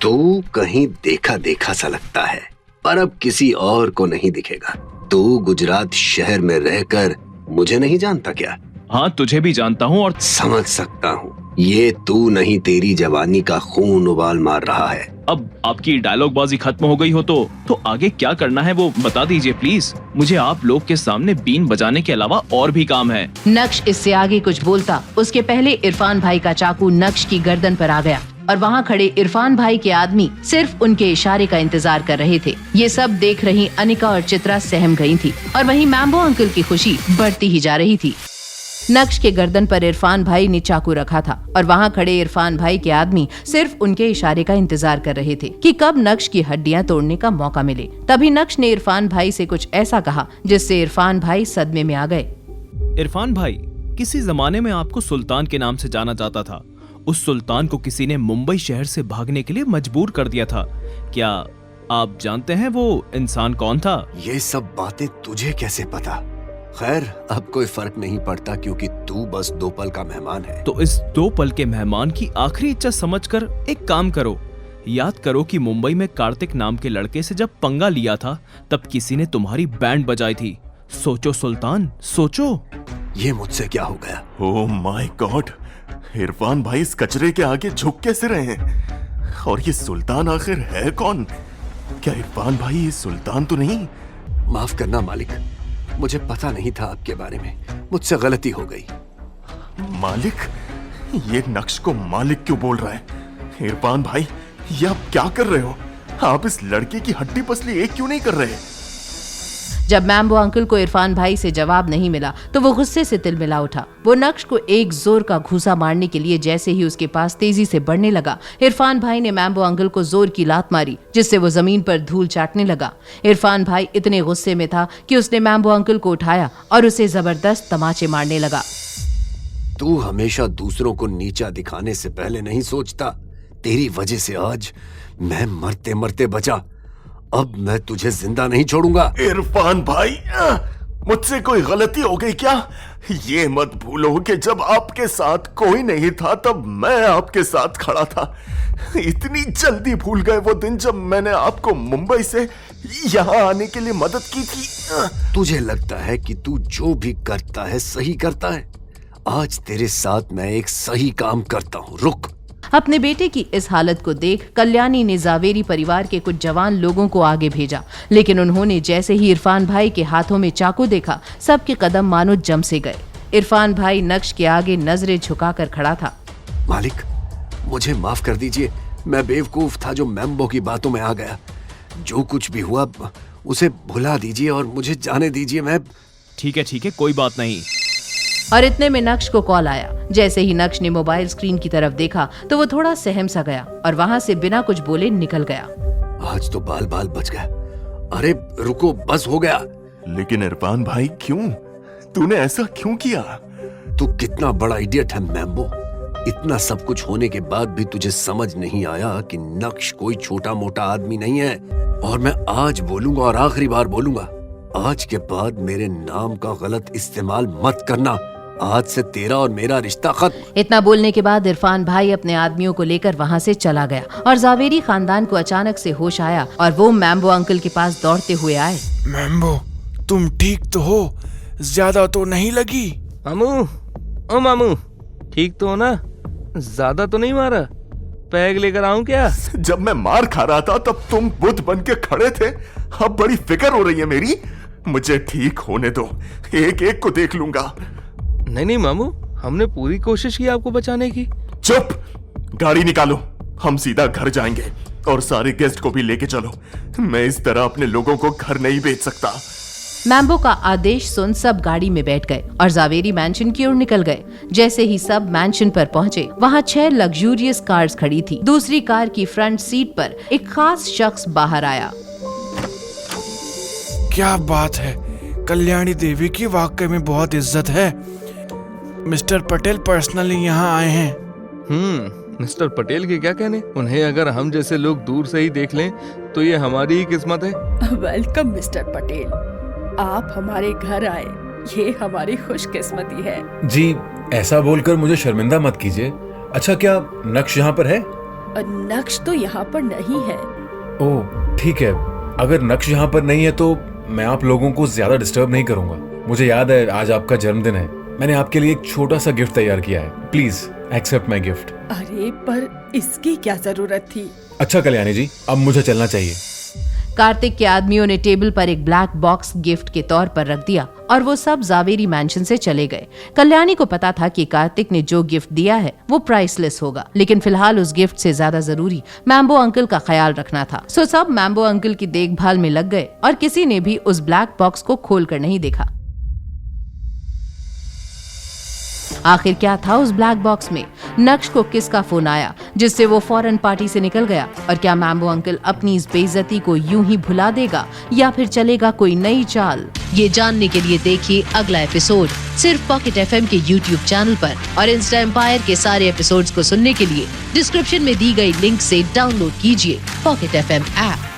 तू कहीं देखा देखा सा लगता है, पर अब किसी और को नहीं दिखेगा। तू गुजरात शहर में रहकर मुझे नहीं जानता क्या? हाँ, तुझे भी जानता हूँ और समझ सकता हूँ। ये तू नहीं, तेरी जवानी का खून उबाल मार रहा है। अब आपकी डायलॉग बाजी खत्म हो गई हो तो आगे क्या करना है वो बता दीजिए प्लीज। मुझे आप लोग के सामने बीन बजाने के अलावा और भी काम है। नक्श इससे आगे कुछ बोलता उसके पहले इरफान भाई का चाकू नक्श की गर्दन पर आ गया और वहाँ खड़े इरफान भाई के आदमी सिर्फ उनके इशारे का इंतजार कर रहे थे। ये सब देख रही अनिका और चित्रा सहम गई थी और वहीं मैम्बो अंकल की खुशी बढ़ती ही जा रही थी। नक्श के गर्दन पर इरफान भाई ने चाकू रखा था और वहाँ खड़े इरफान भाई के आदमी सिर्फ उनके इशारे का इंतजार कर रहे थे कि कब नक्श की हड्डियां तोड़ने का मौका मिले। तभी नक्श ने इरफान भाई से कुछ ऐसा कहा जिससे इरफान भाई सदमे में आ गए। इरफान भाई, किसी जमाने में आपको सुल्तान के नाम से जाना जाता था। उस सुल्तान को किसी ने मुंबई शहर से भागने के लिए मजबूर कर दिया था। क्या आप जानते हैं वो इंसान कौन था? ये सब बातें तुझे कैसे पता? खैर, अब कोई फर्क नहीं पड़ता क्योंकि तू बस 2 पल का मेहमान है। तो इस 2 पल के मेहमान की आखिरी इच्छा समझकर एक काम करो। याद करो कि मुंबई में कार्तिक नाम के लड़के से जब पंगा लिया था तब किसी ने तुम्हारी बैंड बजाई थी। सोचो सुल्तान, सोचो। ये मुझसे क्या हो गया? ओह माय गॉड, इरफान भाई इस कचरे के आगे झुक कैसे रहे हैं? और ये सुल्तान आखिर है कौन? क्या इरफान भाई ये सुल्तान तो नहीं? माफ करना मालिक, मुझे पता नहीं था आपके बारे में। मुझसे गलती हो गई। मालिक? ये नक्श को मालिक क्यों बोल रहा है? इरफान भाई, ये आप क्या कर रहे हो? आप इस लड़के की हड्डी पसली एक क्यों नहीं कर रहे? जब मैम्बो अंकल को इरफान भाई से जवाब नहीं मिला तो वो गुस्से से तिलमिला उठा। वो नक्श को एक जोर का घूसा मारने के लिए जैसे ही उसके पास तेजी से बढ़ने लगा, इरफान भाई ने मैम्बो अंकल को जोर की लात मारी जिससे वो जमीन पर धूल चाटने लगा। इरफान भाई इतने गुस्से में था कि उसने मैम्बो अंकल को उठाया और उसे जबरदस्त तमाचे मारने लगा। तू हमेशा दूसरों को नीचा दिखाने से पहले नहीं सोचता। तेरी वजह से आज मैं मरते मरते बचा। अब मैं तुझे जिंदा नहीं छोड़ूंगा। इरफान भाई, मुझसे कोई गलती हो गई क्या? ये मत भूलो कि जब आपके साथ कोई नहीं था तब मैं आपके साथ खड़ा था। इतनी जल्दी भूल गए वो दिन जब मैंने आपको मुंबई से यहाँ आने के लिए मदद की थी? तुझे लगता है कि तू जो भी करता है सही करता है। आज तेरे साथ मैं एक सही काम करता हूँ। रुक। अपने बेटे की इस हालत को देख कल्याणी ने जावेरी परिवार के कुछ जवान लोगों को आगे भेजा, लेकिन उन्होंने जैसे ही इरफान भाई के हाथों में चाकू देखा, सबके कदम मानो जम से गए। इरफान भाई नक्श के आगे नजरें झुकाकर खड़ा था। मालिक, मुझे माफ कर दीजिए। मैं बेवकूफ था जो मैम्बो की बातों में आ गया। जो कुछ भी हुआ उसे भुला दीजिए और मुझे जाने दीजिए। मैं ठीक है, कोई बात नहीं। और इतने में नक्श को कॉल आया। जैसे ही नक्श ने मोबाइल स्क्रीन की तरफ देखा तो वो थोड़ा सहम सा गया और वहाँ से बिना कुछ बोले निकल गया। आज तो बाल बाल बच गया। अरे रुको, बस हो गया। लेकिन इरफान भाई, क्यों? तूने ऐसा क्यों किया? तू कितना बड़ा इडियट है मैम्बो। इतना सब कुछ होने के बाद भी तुझे समझ नहीं आया कि नक्श कोई छोटा मोटा आदमी नहीं है। और मैं आज बोलूंगा और आखिरी बार बोलूंगा, आज के बाद मेरे नाम का गलत इस्तेमाल मत करना। आज से तेरा और मेरा रिश्ता खत्म। इतना बोलने के बाद इरफान भाई अपने आदमियों को लेकर वहाँ से चला गया और जावेरी खानदान को अचानक से होश आया और वो मैम्बो अंकल के पास दौड़ते हुए आए। मैम्बो, तुम ठीक तो हो? ज्यादा तो नहीं लगी? मामू, ओ मामू, ठीक तो हो ना? ज्यादा तो नहीं मारा? पैग लेकर आऊं क्या? जब मैं मार खा रहा था तब तुम बुद्ध बन के खड़े थे। अब बड़ी फिक्र हो रही है मेरी। मुझे ठीक होने दो, एक एक को देख लूंगा। नहीं मामू, हमने पूरी कोशिश की आपको बचाने की। चुप! गाड़ी निकालो, हम सीधा घर जाएंगे और सारे गेस्ट को भी लेके चलो। मैं इस तरह अपने लोगों को घर नहीं भेज सकता। मैम्बो का आदेश सुन सब गाड़ी में बैठ गए और जावेरी मैंशन की ओर निकल गए। जैसे ही सब मैंशन पर पहुंचे, वहां 6 लग्जूरियस कार्स खड़ी थी। दूसरी कार की फ्रंट सीट पर एक खास शख्स बाहर आया। क्या बात है, कल्याणी देवी की वाकई में बहुत इज्जत है। मिस्टर पटेल पर्सनली यहाँ आए हैं। मिस्टर पटेल के क्या कहने? उन्हें अगर हम जैसे लोग दूर से ही देख लें तो ये हमारी ही किस्मत है। वेलकम मिस्टर पटेल, आप हमारे घर आए, ये हमारी खुशकिस्मती है। जी, ऐसा बोलकर मुझे शर्मिंदा मत कीजिए। अच्छा, क्या नक्श यहाँ पर है? नक्श तो यहाँ पर नहीं है। ओह ठीक है, अगर नक्श यहाँ पर नहीं है तो मैं आप लोगों को ज्यादा डिस्टर्ब नहीं करूंगा। मुझे याद है आज आपका जन्मदिन है, मैंने आपके लिए एक छोटा सा गिफ्ट तैयार किया है, प्लीज एक्सेप्ट माई गिफ्ट। अरे पर इसकी क्या जरूरत थी? अच्छा कल्याणी जी, अब मुझे चलना चाहिए। कार्तिक के आदमियों ने टेबल पर एक ब्लैक बॉक्स गिफ्ट के तौर पर रख दिया और वो सब जावेरी मैंशन से चले गए। कल्याणी को पता था कि कार्तिक ने जो गिफ्ट दिया है वो प्राइसलेस होगा, लेकिन फिलहाल उस गिफ्ट से ज्यादा जरूरी मैम्बो अंकल का ख्याल रखना था। सो सब मैम्बो अंकल की देखभाल में लग गए और किसी ने भी उस ब्लैक बॉक्स को खोलकर नहीं देखा। आखिर क्या था उस ब्लैक बॉक्स में? नक्श को किसका फोन आया जिससे वो फौरन पार्टी से निकल गया? और क्या मैम्बो अंकल अपनी इस बेइज्जती को यूं ही भुला देगा या फिर चलेगा कोई नई चाल? ये जानने के लिए देखिए अगला एपिसोड सिर्फ पॉकेट एफएम के YouTube चैनल पर, और इंस्टा एम्पायर के सारे एपिसोड्स को सुनने के लिए डिस्क्रिप्शन में दी गई लिंक से डाउनलोड कीजिए पॉकेट एफएम ऐप।